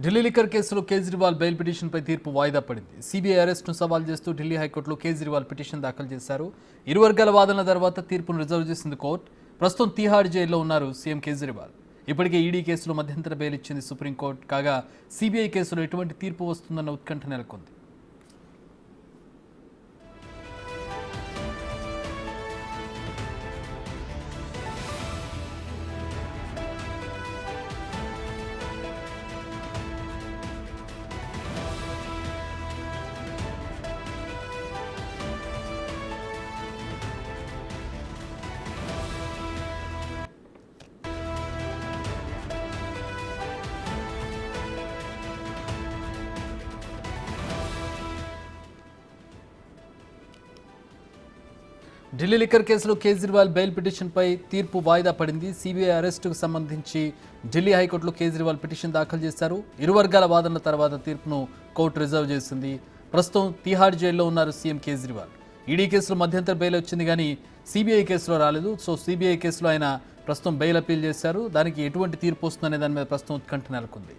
Delhi liquor కేసులో Kejriwal bail పిటిషన్పై తీర్పు వాయిదా పడింది. సిబిఐ అరెస్టును సవాల్ చేస్తూ ఢిల్లీ హైకోర్టులో కేజ్రీవాల్ పిటిషన్ దాఖలు చేశారు. ఇరు వర్గాల వాదనల తర్వాత తీర్పును రిజర్వ్ చేసింది కోర్టు. ప్రస్తుతం తిహార్ జైల్లో ఉన్నారు సీఎం కేజ్రీవాల్. ఇప్పటికే ఈడీ కేసులో మధ్యంతర బెయిల్ ఇచ్చింది సుప్రీంకోర్టు. కాగా సిబిఐ కేసులో ఎటువంటి తీర్పు వస్తుందన్న ఉత్కంఠ నెలకొంది. ఢిల్లీ లిక్కర్ కేసులో కేజ్రీవాల్ బెయిల్ పిటిషన్పై తీర్పు వాయిదా పడింది. సిబిఐ అరెస్టుకు సంబంధించి ఢిల్లీ హైకోర్టులో కేజ్రీవాల్ పిటిషన్ దాఖలు చేశారు. ఇరు వర్గాల వాదనల తర్వాత తీర్పును కోర్టు రిజర్వ్ చేసింది. ప్రస్తుతం తిహార్ జైల్లో ఉన్నారు సీఎం కేజ్రీవాల్. ఈడీ కేసులో మధ్యంతర బెయిల్ వచ్చింది కానీ సిబిఐ కేసులో రాలేదు. సో సిబిఐ కేసులో ఆయన ప్రస్తుతం బెయిల్ అప్పీల్ చేశారు. దానికి ఎటువంటి తీర్పు వస్తుందనే దాని మీద ప్రస్తుతం ఉత్కంఠ నెలకొంది.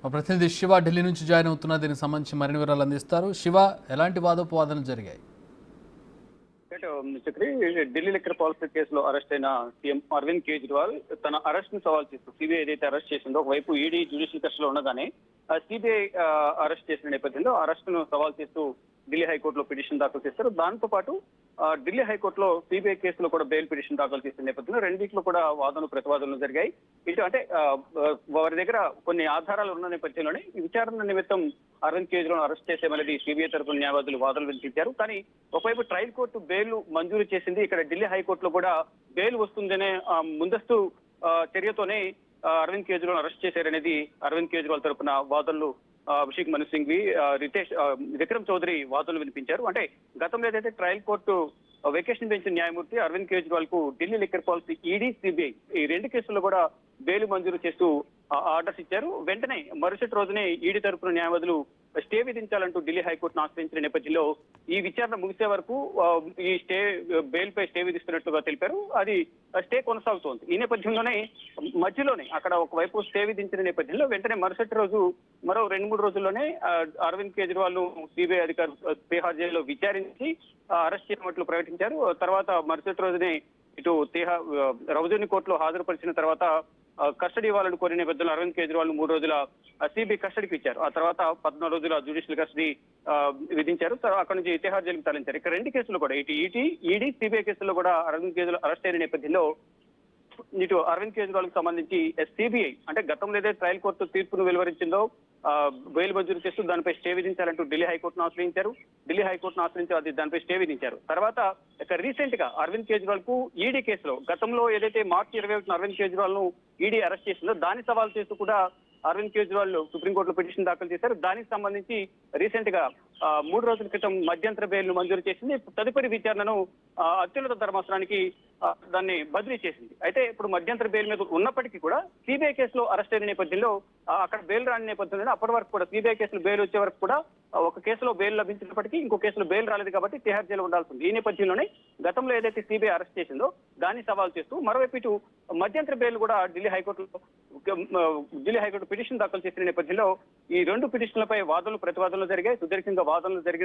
మా ప్రతినిధి శివ ఢిల్లీ నుంచి జాయిన్ అవుతున్నా. దీనికి సంబంధించి మరిన్ని వివరాలు అందిస్తారు. శివ, ఎలాంటి వాదోపవాదనలు జరిగాయి? చక్రి, ఢిల్లీ లిక్కర్ పాలసీ కేసులో అరెస్ట్ అయిన సీఎం అరవింద్ కేజ్రీవాల్ తన అరెస్ట్ ను సవాల్ చేస్తూ సిబిఐ ఏదైతే అరెస్ట్ చేసిందో, ఒకవైపు ఈడీ జ్యుడిషియల్ కస్టడీలో ఉండగానే సిబిఐ అరెస్ట్ చేసిన నేపథ్యంలో అరెస్ట్ ను సవాల్ చేస్తూ ఢిల్లీ హైకోర్టులో పిటిషన్ దాఖలు చేస్తారు. దాంతో పాటు ఢిల్లీ హైకోర్టులో సిబిఐ కేసులో కూడా బెయిల్ పిటిషన్ దాఖలు చేసిన నేపథ్యంలో రెండింటిలో కూడా వాదనలు ప్రతివాదనలు జరిగాయి. ఇటు అంటే వారి దగ్గర కొన్ని ఆధారాలు ఉన్న నేపథ్యంలోనే ఈ విచారణ నిమిత్తం అరవింద్ కేజ్రీవాల్ అరెస్ట్ చేసేమనేది సిబిఐ తరఫున న్యాయవాదులు వాదనలు వినిపించారు. కానీ ఒకవైపు ట్రయల్ కోర్టు బెయిల్ మంజూరు చేసింది. ఇక్కడ ఢిల్లీ హైకోర్టులో కూడా బెయిల్ వస్తుందనే ముందస్తు చర్యతోనే అరవింద్ కేజ్రీవాల్ అరెస్ట్ చేశారనేది అరవింద్ కేజ్రీవాల్ తరఫున వాదనలు అభిషేక్ మను సింఘ్వి, విక్రమ్ చౌదరి వాదనలు వినిపించారు. అంటే గతంలో ఏదైతే ట్రయల్ కోర్టు వెకేషన్ బెంచ్ న్యాయమూర్తి అరవింద్ కేజ్రీవాల్ కు Delhi liquor policy, ED, CBI ఈ రెండు కేసుల్లో కూడా బెయిల్ మంజూరు చేస్తూ ఆర్డర్స్ ఇచ్చారు. వెంటనే మరుసటి రోజునే ఈడీ తరపున న్యాయవాదులు స్టే విధించాలంటూ ఢిల్లీ హైకోర్టును ఆశ్రయించిన నేపథ్యంలో ఈ విచారణ ముగిసే వరకు ఈ స్టే బెయిల్ పై స్టే విధిస్తున్నట్టుగా తెలిపారు. అది స్టే కొనసాగుతోంది. ఈ నేపథ్యంలోనే మధ్యలోనే అక్కడ ఒకవైపు స్టే విధించిన నేపథ్యంలో వెంటనే మరుసటి రోజు మరో 2-3 రోజుల్లోనే అరవింద్ కేజ్రీవాల్ ను సిబిఐ అధికారులు తిహార్ జైల్లో విచారించి అరెస్ట్ చేసినట్లు ప్రకటించారు. తర్వాత మరుసటి రోజునే ఇటు రౌజని కోర్టులో హాజరుపరిచిన తర్వాత కస్టడీ ఇవ్వాలని కోరిన నేపథ్యంలో అరవింద్ కేజ్రీవాల్ 3 రోజుల సిబిఐ కస్టడీకి ఇచ్చారు. ఆ తర్వాత 14 రోజుల జ్యుడిషియల్ కస్టడీ విధించారు. అక్కడ నుంచి తిహార్ జైలుకి తరలించారు. ఇక్కడ రెండు కేసులు కూడా ఇటు ఈడీ, సిబిఐ కేసుల్లో కూడా అరవింద్ కేజ్రీవాల్ అరెస్ట్ అయిన నేపథ్యంలో ఇటు అరవింద్ కేజ్రీవాల్ కు సంబంధించి సిబిఐ అంటే గతంలో ఏదైతే ట్రయల్ కోర్టు తీర్పును వెలువరించిందో బెయిల్ మంజూరు చేస్తూ దానిపై స్టే విధించాలంటూ ఢిల్లీ హైకోర్టును ఆశ్రయించారు. ఢిల్లీ హైకోర్టును ఆశ్రయించి అది దానిపై స్టే విధించారు. తర్వాత ఇక రీసెంట్ గా అరవింద్ కేజ్రీవాల్ కు ఈడీ కేసులో గతంలో ఏదైతే మార్చి 21న అరవింద్ కేజ్రీవాల్ ను ఈడీ అరెస్ట్ చేసిందో దాన్ని సవాల్ చేస్తూ కూడా అరవింద్ కేజ్రీవాల్ సుప్రీంకోర్టులో పిటిషన్ దాఖలు చేశారు. దానికి సంబంధించి రీసెంట్ గా 3 రోజుల క్రితం మధ్యంతర బెయిల్ ను మంజూరు చేసింది. తదుపరి విచారణను అత్యున్నత ధర్మాసనానికి దాన్ని బదిలీ చేసింది. అయితే ఇప్పుడు మధ్యంతర బెయిల్ మీద ఉన్నప్పటికీ కూడా సిబిఐ కేసులో అరెస్ట్ అయిన నేపథ్యంలో అక్కడ బెయిల్ రాని నేపథ్యంలో అప్పటి వరకు కూడా సిబిఐ కేసులో బెయిల్ వచ్చే వరకు కూడా ఒక కేసులో బెయిల్ లభించినప్పటికీ ఇంకో కేసులో బెయిల్ రాలేదు కాబట్టి తిహార్ జైలు ఉండాల్సింది. ఈ నేపథ్యంలోనే గతంలో ఏదైతే సిబిఐ అరెస్ట్ చేసిందో దాన్ని సవాల్ చేస్తూ మరోవైపు ఇటు మధ్యంతర బెయిల్ కూడా ఢిల్లీ హైకోర్టు పిటిషన్ దాఖలు చేసిన నేపథ్యంలో ఈ రెండు పిటిషన్లపై వాదనలు ప్రతివాదనలు జరిగాయి. సుదీర్ఘంగా వాదనలు జరిగిన